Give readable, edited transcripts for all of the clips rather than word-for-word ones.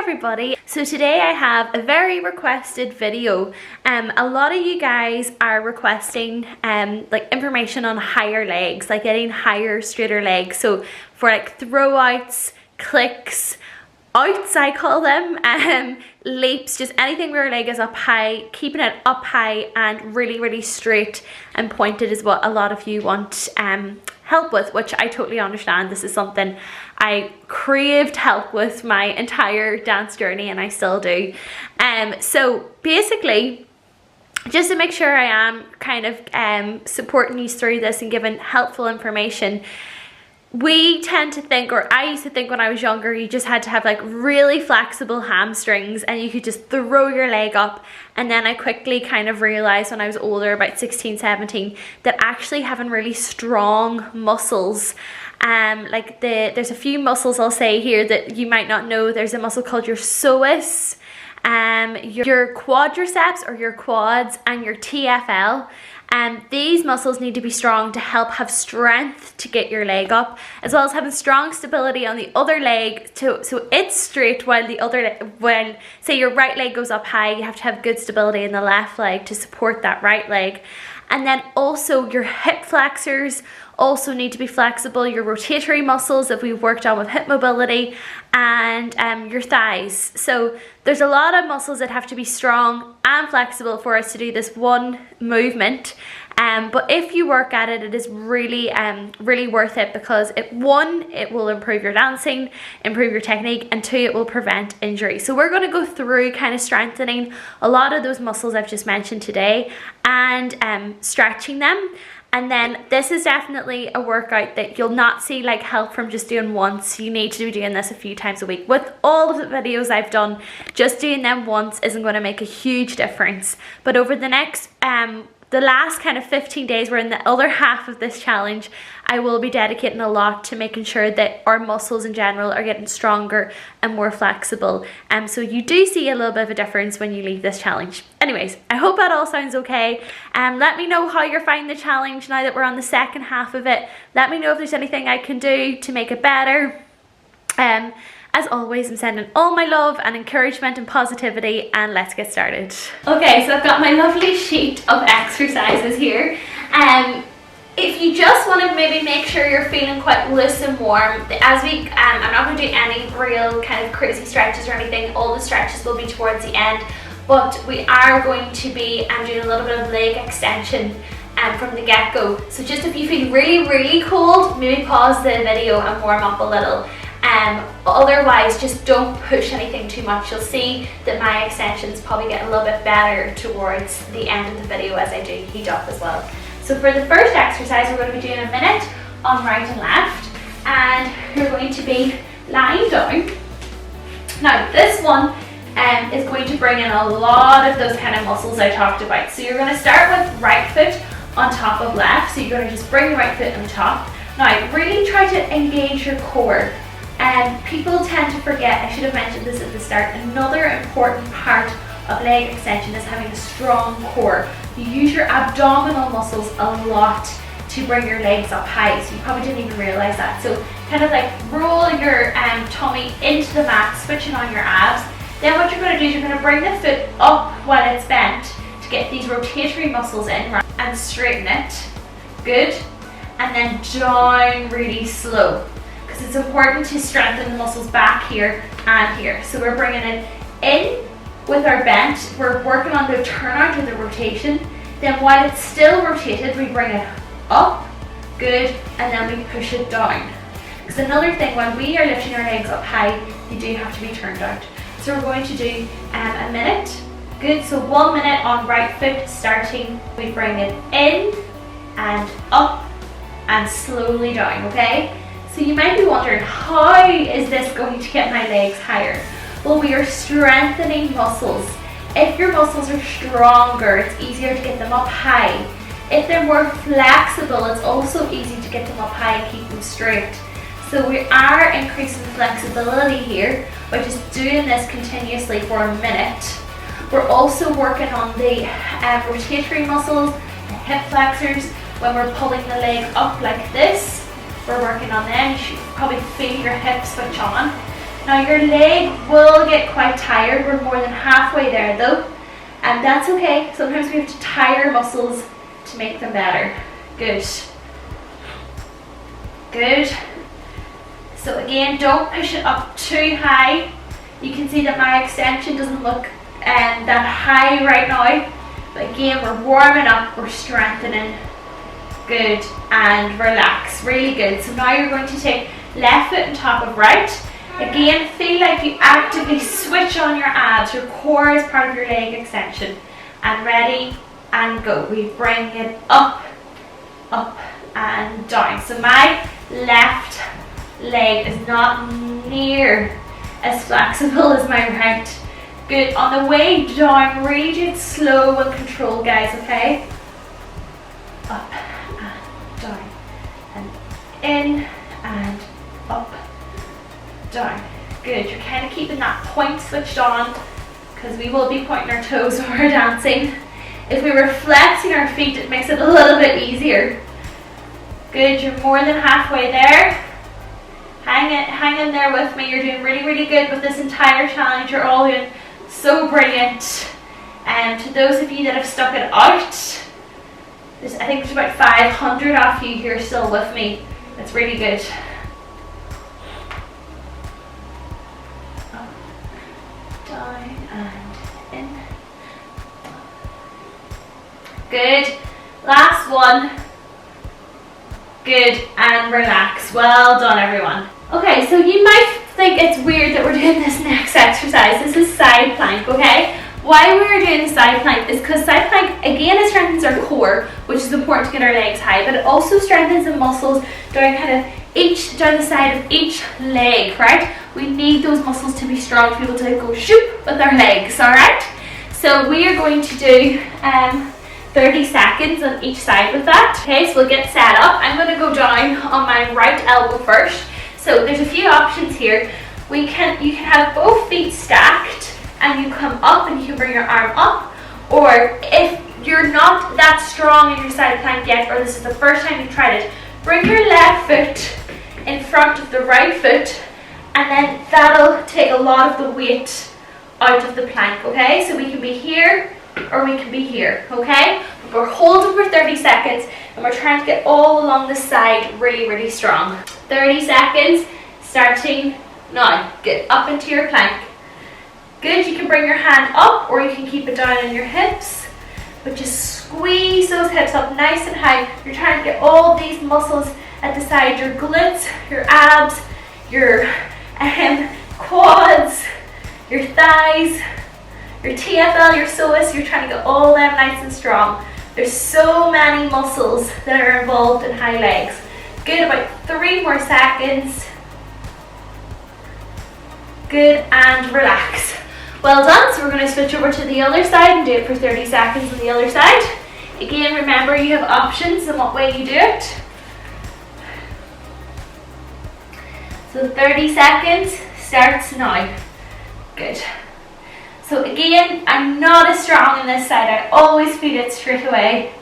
everybody. So today I have a very requested video. A lot of you guys are requesting like information on higher legs, like getting higher, straighter legs. So for like throwouts, clicks, outs I call them, leaps, just anything where your leg is up high, keeping it up high and really straight and pointed is what a lot of you want help with, which I totally understand. This is something I craved help with my entire dance journey and I still do. So basically, just to make sure I am kind of supporting you through this and giving helpful information, we tend to think, or I used to think when I was younger, you just had to have like really flexible hamstrings and you could just throw your leg up. And then I quickly kind of realized when I was older, about 16, 17, that actually having really strong muscles, like there's a few muscles I'll say here that you might not know. There's a muscle called your psoas, your quadriceps or your quads, and your TFL. These muscles need to be strong to help have strength to get your leg up, as well as having strong stability on the other leg so it's straight while the other leg, when say your right leg goes up high, you have to have good stability in the left leg to support that right leg. And then also your hip flexors also need to be flexible, your rotatory muscles that we've worked on with hip mobility, and your thighs. So there's a lot of muscles that have to be strong and flexible for us to do this one movement. But if you work at it, it is really worth it, because it will improve your dancing, improve your technique, and two, it will prevent injury. So we're going to go through kind of strengthening a lot of those muscles I've just mentioned today and stretching them. And then this is definitely a workout that you'll not see like help from just doing once. You need to be doing this a few times a week. With all of the videos I've done, just doing them once isn't going to make a huge difference. But over the next, the last kind of 15 days, we're in the other half of this challenge, I will be dedicating a lot to making sure that our muscles in general are getting stronger and more flexible. So you do see a little bit of a difference when you leave this challenge. Anyways, I hope that all sounds okay. Let me know how you're finding the challenge now that we're on the second half of it. Let me know if there's anything I can do to make it better. As always, I'm sending all my love and encouragement and positivity, and let's get started. Okay, so I've got my lovely sheet of exercises here. If you just want to maybe make sure you're feeling quite loose and warm, I'm not going to do any real kind of crazy stretches or anything. All the stretches will be towards the end, but we are going to be doing a little bit of leg extension from the get-go. So just if you feel really cold, maybe pause the video and warm up a little. Otherwise, just don't push anything too much. You'll see that my extensions probably get a little bit better towards the end of the video as I do heat up as well. So for the first exercise, we're going to be doing a minute on right and left, and you're going to be lying down. Now this one is going to bring in a lot of those kind of muscles I talked about. So you're going to start with right foot on top of left. So you're going to just bring the right foot on top. Now really try to engage your core. People tend to forget, I should have mentioned this at the start, another important part of leg extension is having a strong core. You use your abdominal muscles a lot to bring your legs up high, so you probably didn't even realize that. So kind of like roll your tummy into the mat, switching on your abs. Then what you're going to do is you're going to bring the foot up while it's bent to get these rotatory muscles in, right, and straighten it. Good. And then down really slow, because it's important to strengthen the muscles back here and here. So we're bringing it in with our bent. We're working on the turnout of the rotation. Then while it's still rotated, we bring it up, good, and then we push it down. Because another thing, when we are lifting our legs up high, they do have to be turned out. So we're going to do a minute, good. So 1 minute on right foot starting. We bring it in and up and slowly down, okay? So you might be wondering, how is this going to get my legs higher? Well, we are strengthening muscles. If your muscles are stronger, it's easier to get them up high. If they're more flexible, it's also easy to get them up high and keep them straight. So we are increasing flexibility here by just doing this continuously for a minute. We're also working on the rotatory muscles, the hip flexors. When we're pulling the leg up like this, we're working on them. You should probably feel your hips switch on. Now your leg will get quite tired. We're more than halfway there though, and that's okay. Sometimes we have to tire muscles to make them better. Good. Good. So again, don't push it up too high. You can see that my extension doesn't look that high right now. But again, we're warming up, we're strengthening. Good, and relax, really good. So now you're going to take left foot on top of right. Again, feel like you actively switch on your abs. Your core is part of your leg extension. And ready, and go. We bring it up, up, and down. So my left leg is not near as flexible as my right. Good. On the way down, really do it slow and controlled, guys, okay? Up and down, and in and up, down. Good. You're kind of keeping that point switched on, because we will be pointing our toes when we're dancing. If we were flexing our feet, it makes it a little bit easier. Good. You're more than halfway there. Hang in there with me. You're doing really, really good with this entire challenge. You're all doing so brilliant. And to those of you that have stuck it out, I think there's about 500 of you here still with me. That's really good. Up, down, and in. Good. Last one. Good, and relax. Well done, everyone. Okay, so you might think it's weird that we're doing this next exercise. This is side plank, okay? Why we're doing side plank is because side plank, again, it strengthens our core, which is important to get our legs high, but it also strengthens the muscles down down the side of each leg, right? We need those muscles to be strong to be able to go shoot with our legs, all right? So we are going to do 30 seconds on each side with that. Okay, so we'll get set up. I'm going to go down on my right elbow first. So there's a few options here. You can have both feet stacked and you come up and you can bring your arm up. Or if you're not that strong in your side plank yet, or this is the first time you've tried it, bring your left foot in front of the right foot, and then that'll take a lot of the weight out of the plank, okay? So we can be here or we can be here, okay? But we're holding for 30 seconds and we're trying to get all along the side really, really strong. 30 seconds, starting now. Good, up into your plank. Good, you can bring your hand up or you can keep it down on your hips, but just squeeze those hips up nice and high. You're trying to get all these muscles at the side, your glutes, your abs, your quads, your thighs, your TFL, your psoas. You're trying to get all them nice and strong. There's so many muscles that are involved in high legs. Good, about 3 more seconds. Good, and relax. Well done. So we're going to switch over to the other side and do it for 30 seconds on the other side. Again, remember you have options in what way you do it. So 30 seconds starts now. Good. So again, I'm not as strong on this side. I always feel it straight away.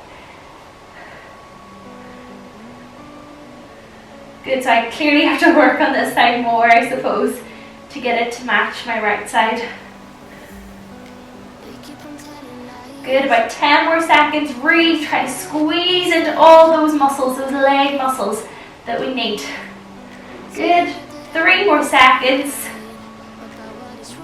Good, so I clearly have to work on this side more, I suppose, to get it to match my right side. Good, about 10 more seconds. Really try to squeeze into all those muscles, those leg muscles that we need. Good, 3 more seconds.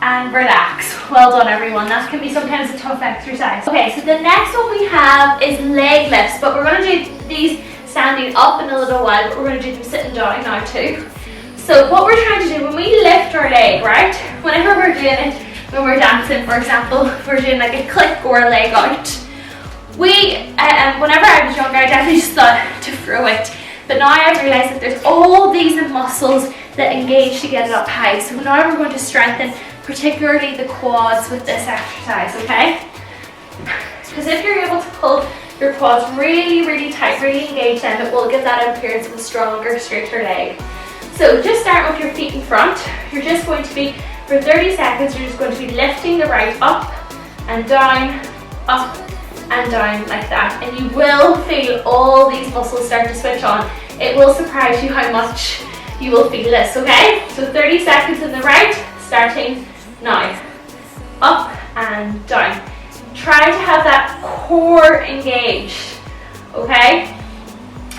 And relax. Well done, everyone. That can be sometimes a tough exercise. Okay, so the next one we have is leg lifts, but we're going to do these standing up in a little while, but we're going to do them sitting down now too. So what we're trying to do when we lift our leg, right, whenever we're doing it, when we're dancing, for example, if we're doing like a click or a leg out, whenever I was younger, I definitely just thought to throw it, but now I've realised that there's all these muscles that engage to get it up high. So now we're going to strengthen particularly the quads with this exercise, okay? Because if you're able to pull your quads really, really tight, really engage them, it will give that appearance of a stronger, straighter leg. So just start with your feet in front. You're just going to be, for 30 seconds, you're just going to be lifting the right up and down, up and down like that. And you will feel all these muscles start to switch on. It will surprise you how much you will feel this, okay? So 30 seconds in the right, starting now. Up and down. Try to have that core engaged, okay?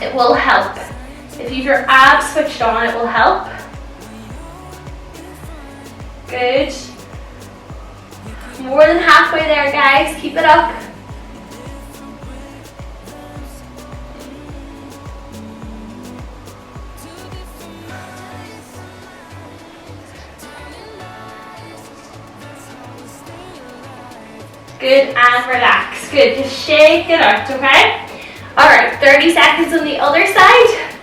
It will help. If you've your abs switched on, it will help. Good. More than halfway there, guys. Keep it up. Good, and relax. Good, just shake it out, okay? Alright, 30 seconds on the other side.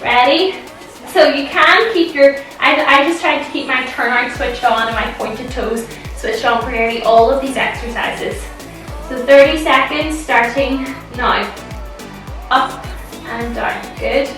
Ready? So you can keep your, I just tried to keep my turnout switched on and my pointed toes switched on for nearly all of these exercises. So 30 seconds starting now. Up and down, good.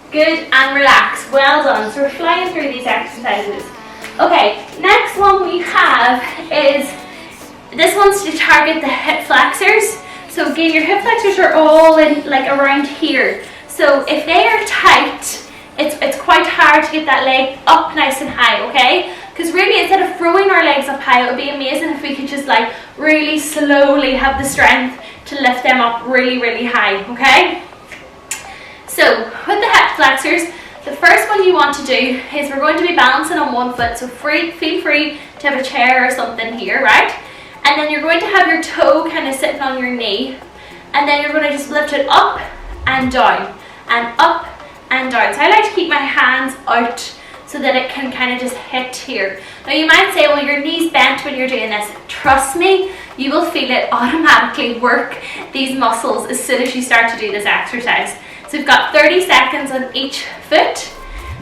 Good, and relax. Well done. So we're flying through these exercises. Okay, next one we have is, this one's to target the hip flexors. So again, your hip flexors are all in like around here. So if they are tight, it's quite hard to get that leg up nice and high, okay? Because really, instead of throwing our legs up high, it would be amazing if we could just like really slowly have the strength to lift them up really, really high, okay? So with the hip flexors, the first one you want to do is we're going to be balancing on one foot. So feel free to have a chair or something here, right? And then you're going to have your toe kind of sitting on your knee. And then you're going to just lift it up and down and up and down. So I like to keep my hands out so that it can kind of just hit here. Now you might say, well, your knee's bent when you're doing this. Trust me, you will feel it automatically work these muscles as soon as you start to do this exercise. So we've got 30 seconds on each foot.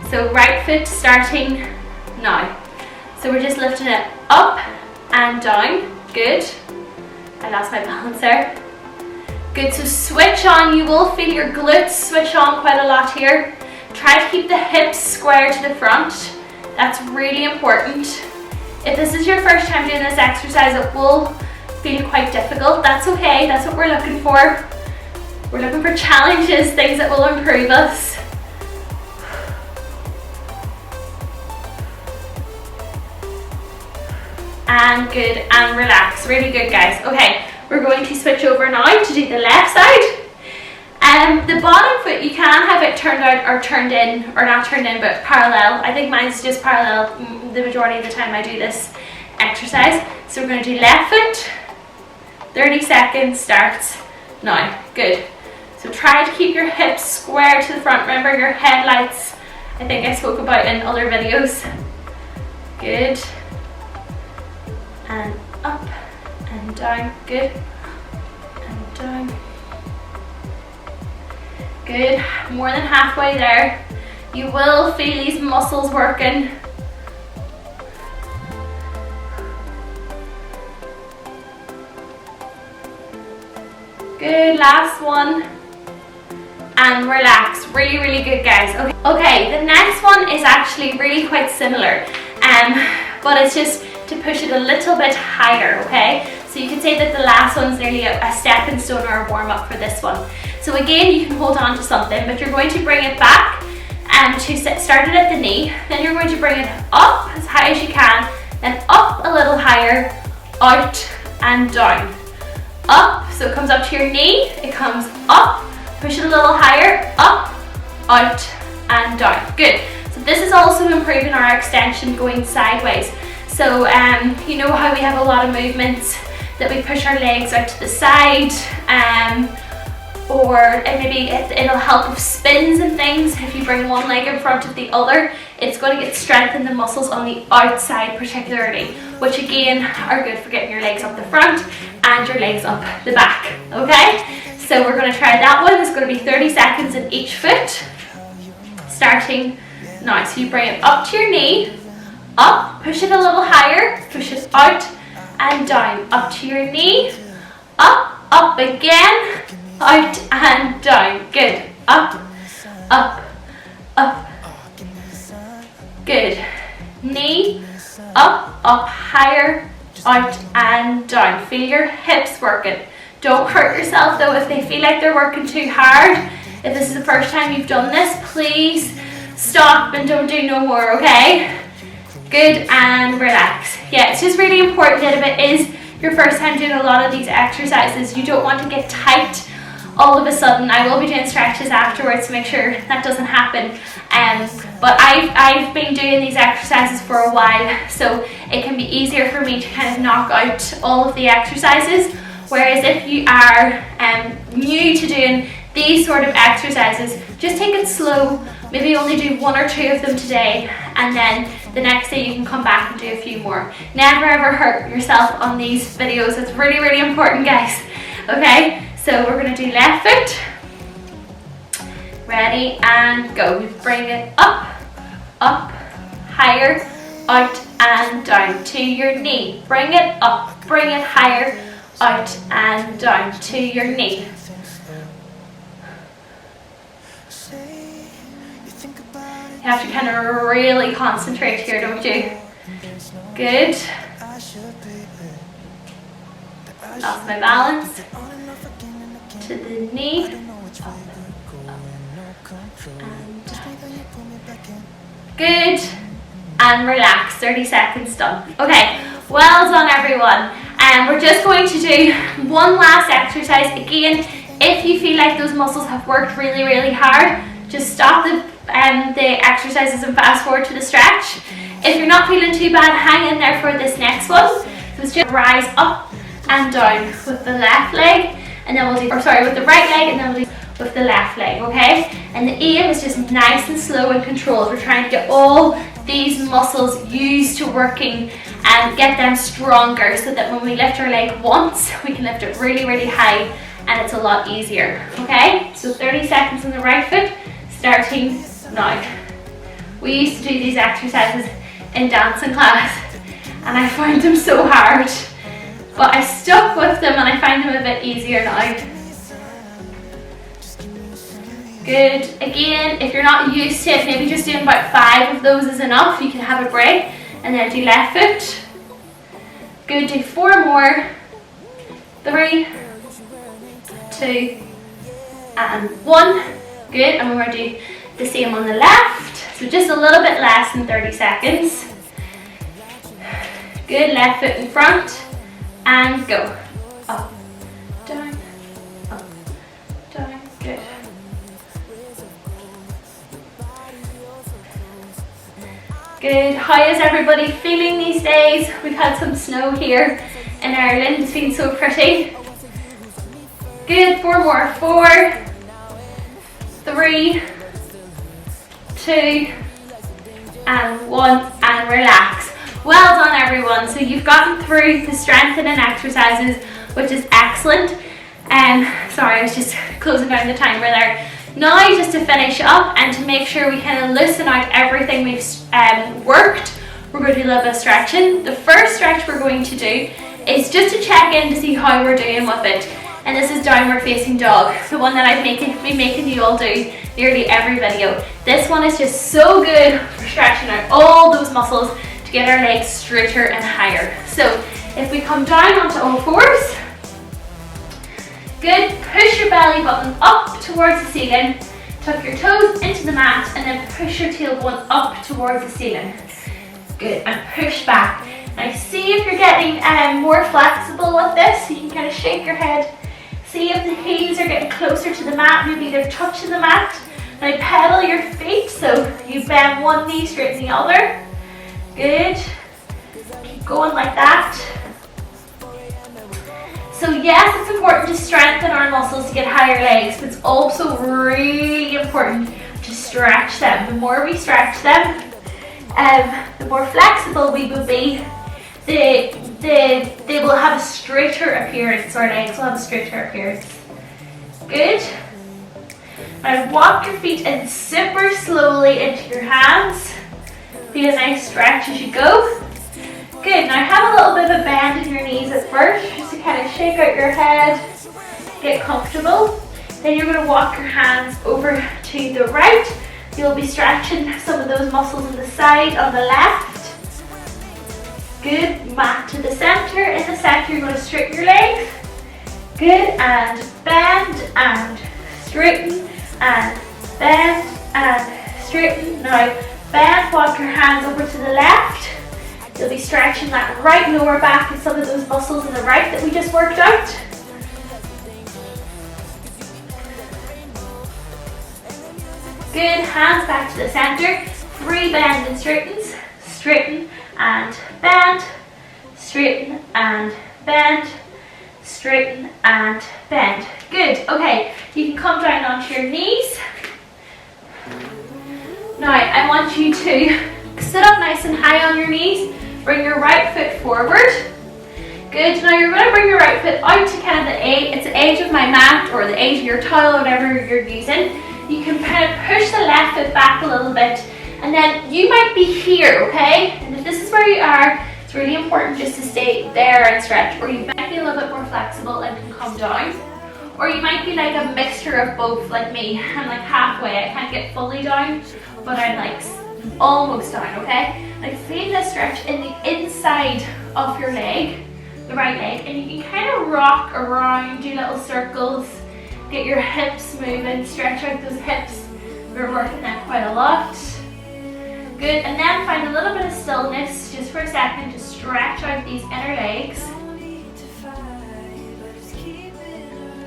So right foot starting now. So we're just lifting it up and down. Good. I lost my balance there. Good, so switch on. You will feel your glutes switch on quite a lot here. Try to keep the hips square to the front. That's really important. If this is your first time doing this exercise, it will feel quite difficult. That's okay, that's what we're looking for. We're looking for challenges, things that will improve us. And good, and relax. Really good, guys. Okay, we're going to switch over now to do the left side. The bottom foot, you can have it turned out or turned in, or not turned in, but parallel. I think mine's just parallel the majority of the time I do this exercise. So we're going to do left foot. 30 seconds starts now. Good. So try to keep your hips square to the front. Remember your headlights, I think I spoke about in other videos. Good. And up and down. Good. And down. Good. More than halfway there. You will feel these muscles working. Good. Last one. And relax. Really, really good, guys. Okay, the next one is actually really quite similar, but it's just to push it a little bit higher, okay? So you can say that the last one's nearly a stepping stone or a warm-up for this one. So again, you can hold on to something, but you're going to bring it back to start it at the knee. Then you're going to bring it up as high as you can, then up a little higher, out and down. Up, so it comes up to your knee, it comes up, push it a little higher, up, out and down. Good. So this is also improving our extension going sideways. So you know how we have a lot of movements that we push our legs out to the side, or maybe it'll help with spins and things. If you bring one leg in front of the other, it's going to get strengthen the muscles on the outside particularly, which again are good for getting your legs up the front and your legs up the back, okay? So we're going to try that one. It's going to be 30 seconds in each foot, starting Now, so you bring it up to your knee, up, push it a little higher, push it out and down, up to your knee, up again, out and down. Good. Up, up, up. Good. Knee, up, higher, out and down. Feel your hips working. Don't hurt yourself though if they feel like they're working too hard. If this is the first time you've done this, please stop and don't do no more, okay? Good, and relax. Yeah, it's just really important that if it is your first time doing a lot of these exercises, you don't want to get tight all of a sudden. I will be doing stretches afterwards to make sure that doesn't happen. But I've been doing these exercises for a while, so it can be easier for me to kind of knock out all of the exercises. Whereas if you are new to doing these sort of exercises, just take it slow. Maybe only do 1 or 2 of them today, and then the next day you can come back and do a few more. Never ever hurt yourself on these videos. It's really, really important, guys. Okay, so we're gonna do left foot. Ready, and go. We bring it up, higher, out and down to your knee. Bring it up, bring it higher, out and down to your knee. You have to kind of really concentrate here, don't you? Good. Lost my balance. To the knee. Up, and down. Good. And relax. 30 seconds done. Okay. Well done, everyone. And we're just going to do one last exercise. Again, if you feel like those muscles have worked really, really hard, just stop the exercises and fast forward to the stretch. If you're not feeling too bad, hang in there for this next one. So it's just rise up and down with the left leg, and then we'll do, with the right leg, and then we'll do with the left leg, okay? And the aim is just nice and slow and controlled. We're trying to get all these muscles used to working and get them stronger so that when we lift our leg once, we can lift it really, really high, and it's a lot easier, okay? So 30 seconds on the right foot, starting now. We used to do these exercises in dancing class, and I found them so hard, but I stuck with them and I find them a bit easier now. Good. Again, if you're not used to it, maybe just doing about 5 of those is enough. You can have a break and then do left foot. Good. Do 4 more. 3, 2, and 1. Good. And we're going to do the same on the left. So just a little bit less than 30 seconds. Good. Left foot in front and go. Up, down, up, down. Good. Good. How is everybody feeling these days? We've had some snow here in Ireland. It's been so pretty. Good. 4 more. 4, 3, 2, and 1, and relax. Well done, everyone. So you've gotten through the strengthening exercises, which is excellent. Sorry, I was just closing down the timer there. Now, just to finish up and to make sure we kind of loosen out everything we've worked, we're going to do a little bit of stretching. The first stretch we're going to do is just to check in to see how we're doing with it. And this is downward facing dog, the one that I've been making you all do nearly every video. This one is just so good for stretching out all those muscles to get our legs straighter and higher. So if we come down onto all fours, good, push your belly button up towards the ceiling, tuck your toes into the mat, and then push your tailbone up towards the ceiling. Good, and push back. Now see if you're getting more flexible with this. You can kind of shake your head. See if the heels are getting closer to the mat, maybe they're touching the mat. Now pedal your feet, so you bend one knee, straighten the other. Good. Keep going like that. So yes, it's important to strengthen our muscles to get higher legs, but it's also really important to stretch them. The more we stretch them, the more flexible we will be. They will have a straighter appearance, our legs will have a straighter appearance. Good. Now walk your feet in super slowly into your hands. Feel a nice stretch as you go. Good, now have a little bit of a bend in your knees at first, just to kind of shake out your head, get comfortable. Then you're going to walk your hands over to the right. You'll be stretching some of those muscles on the side, on the left. Good, mat to the center. In the center, you're going to straighten your legs. Good, and bend and straighten and bend and straighten. Now bend, walk your hands over to the left. You'll be stretching that right lower back and some of those muscles in the right that we just worked out. Good, hands back to the center. 3 bend and straightens. Straighten and bend. Straighten and bend. Straighten and bend. Good, okay, you can come down onto your knees. Now I want you to sit up nice and high on your knees. Bring your right foot forward. Good, now you're going to bring your right foot out to kind of it's the edge of my mat or the edge of your towel, whatever you're using. You can kind of push the left foot back a little bit, and then you might be here, okay? And if this is where you are, it's really important just to stay there and stretch, or you might be a little bit more flexible and can come down. Or you might be like a mixture of both, like me. I'm like halfway, I can't get fully down, but I'm like almost down, okay? Like feel the stretch in the inside of your leg, the right leg, and you can kind of rock around, do little circles, get your hips moving, stretch out those hips. We're working that quite a lot. Good, and then find a little bit of stillness just for a second to stretch out these inner legs.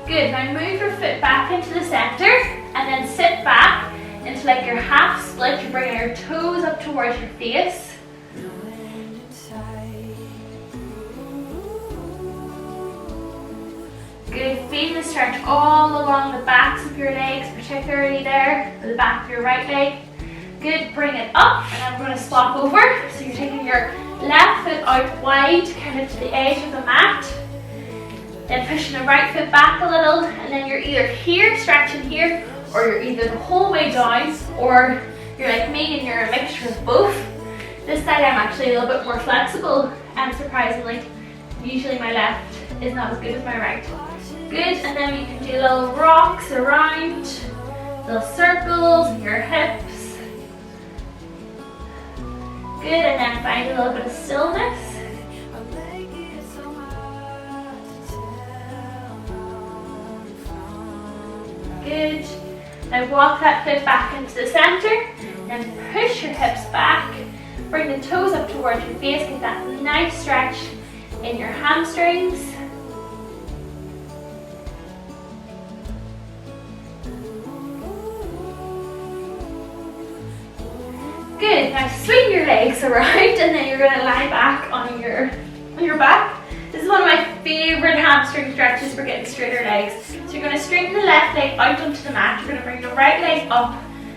Good, now move your foot back into the center and then sit back into like your half split. You're bringing your toes up towards your face. Good, feel the stretch all along the backs of your legs, particularly there, the back of your right leg. Good, bring it up, and I'm going to swap over. So you're taking your left foot out wide, kind of to the edge of the mat. Then pushing the right foot back a little, and then you're either here, stretching here, or you're either the whole way down, or you're like me and you're a mixture of both. This side I'm actually a little bit more flexible, and surprisingly, usually my left is not as good as my right. Good, and then you can do little rocks around, little circles in your hips. Good, and then find a little bit of stillness. Good. Now walk that foot back into the center, and push your hips back. Bring the toes up towards your face, get that nice stretch in your hamstrings. Good, now swing your legs around, and then you're going to lie back on your back. This is one of my favorite hamstring stretches for getting straighter legs. So you're going to straighten the left leg out onto the mat. You're going to bring the right leg up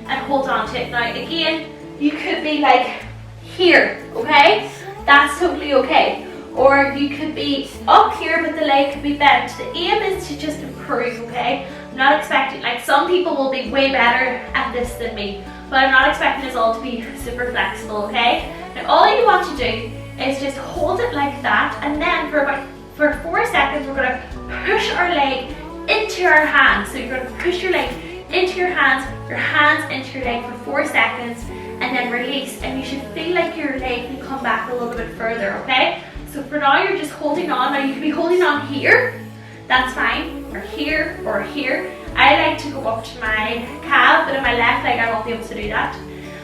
and hold on to it. Now again, you could be like here, okay? That's totally okay. Or you could be up here, but the leg could be bent. The aim is to just improve, okay? I'm not expecting, like some people will be way better at this than me, but I'm not expecting us all to be super flexible, okay? Now all you want to do is just hold it like that, and then for 4 seconds we're going to push our leg into our hands. So you're going to push your leg into your hands into your leg for 4 seconds, and then release, and you should feel like your leg can come back a little bit further, okay? So for now you're just holding on. Now you can be holding on here, that's fine, or here, or here. I like to go up to my calf, but in my left leg I won't be able to do that.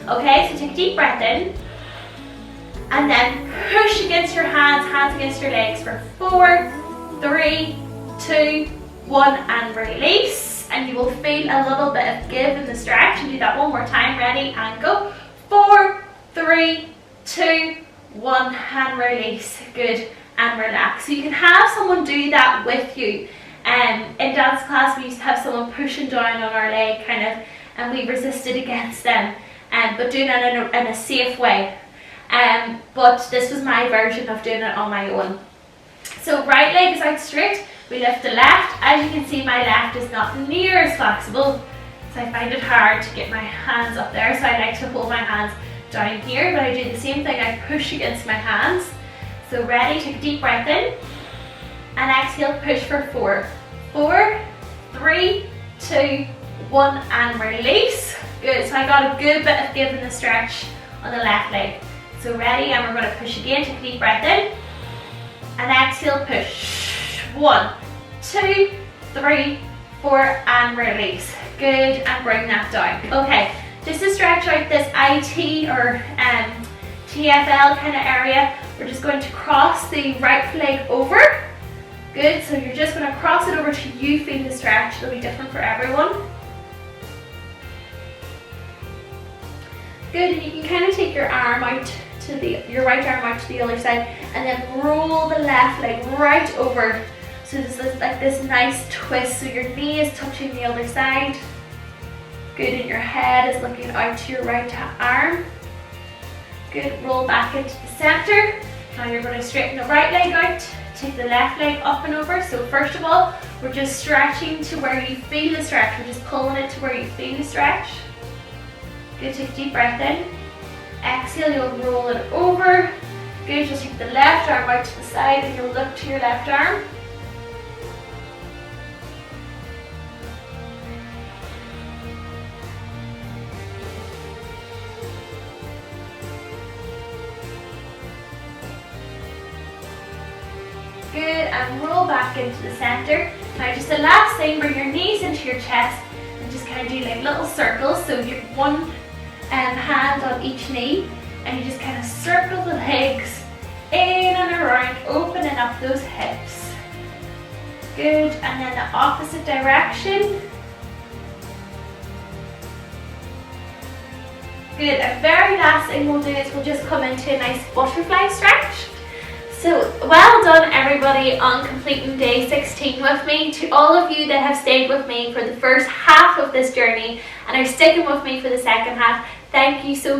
Okay, so take a deep breath in, and then push against your hands against your legs for 4, 3, 2, 1, and release. And you will feel a little bit of give in the stretch. And do that one more time. Ready, and go. 4, 3, 2, 1, and release. Good, and relax. So you can have someone do that with you. In dance class, we used to have someone pushing down on our leg, kind of, and we resisted against them. But doing it in a safe way. But this was my version of doing it on my own. So right leg is out straight, we lift the left. As you can see, my left is not near as flexible So I find it hard to get my hands up there, so I like to hold my hands down here, but I do the same thing, I push against my hands. So ready, take a deep breath in, and exhale, push for 4. 4, 3, 2, 1, and release. Good, so I got a good bit of give in the stretch on the left leg. So ready, and we're going to push again, take a deep breath in, and exhale, push. 1, 2, 3, 4, and release. Good, and bring that down. Okay, just to stretch out this IT or TFL kind of area, we're just going to cross the right leg over. Good, so you're just going to cross it over till you feel the stretch. It'll be different for everyone. Good, and you can kind of take your arm out to your right arm out to the other side, and then roll the left leg right over. So this is like this nice twist, so your knee is touching the other side. Good, and your head is looking out to your right arm. Good, roll back into the center. Now you're going to straighten the right leg out, take the left leg up and over. So first of all, we're just stretching to where you feel the stretch. We're just pulling it to where you feel the stretch. Good, take a deep breath in. Exhale, you'll roll it over. Good, just take the left arm out to the side and you'll look to your left arm. Good, and roll back into the center. Now just the last thing, bring your knees into your chest and just kind of do like little circles. So you have one hand on each knee, and you just kind of circle the legs in and around, opening up those hips. Good, and then the opposite direction. Good, and very last thing we'll do is we'll just come into a nice butterfly stretch. So well done everybody on completing day 16 with me. To all of you that have stayed with me for the first half of this journey and are sticking with me for the second half, thank you so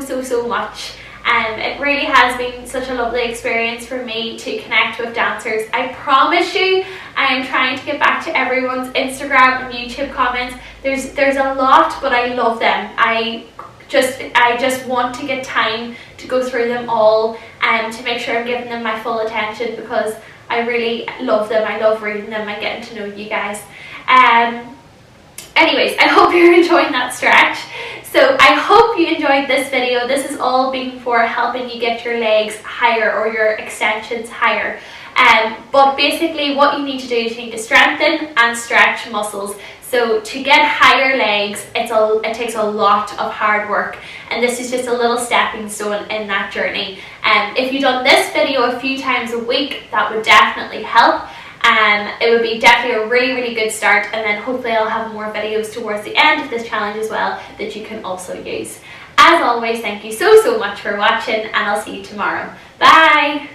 much. It really has been such a lovely experience for me to connect with dancers. I promise you, I am trying to get back to everyone's Instagram and YouTube comments. There's a lot, but I love them. I just want to get time to go through them all and to make sure I'm giving them my full attention, because I really love them. I love reading them and getting to know you guys. Anyways, I hope you're enjoying that stretch. So I hope you enjoyed this video. This is all being for helping you get your legs higher or your extensions higher. But basically what you need to do is you need to strengthen and stretch muscles. So to get higher legs, it takes a lot of hard work, and this is just a little stepping stone in that journey. If you've done this video a few times a week, that would definitely help. It would be definitely a really good start, and then hopefully I'll have more videos towards the end of this challenge as well that you can also use. As always, thank you so much for watching, and I'll see you tomorrow. Bye!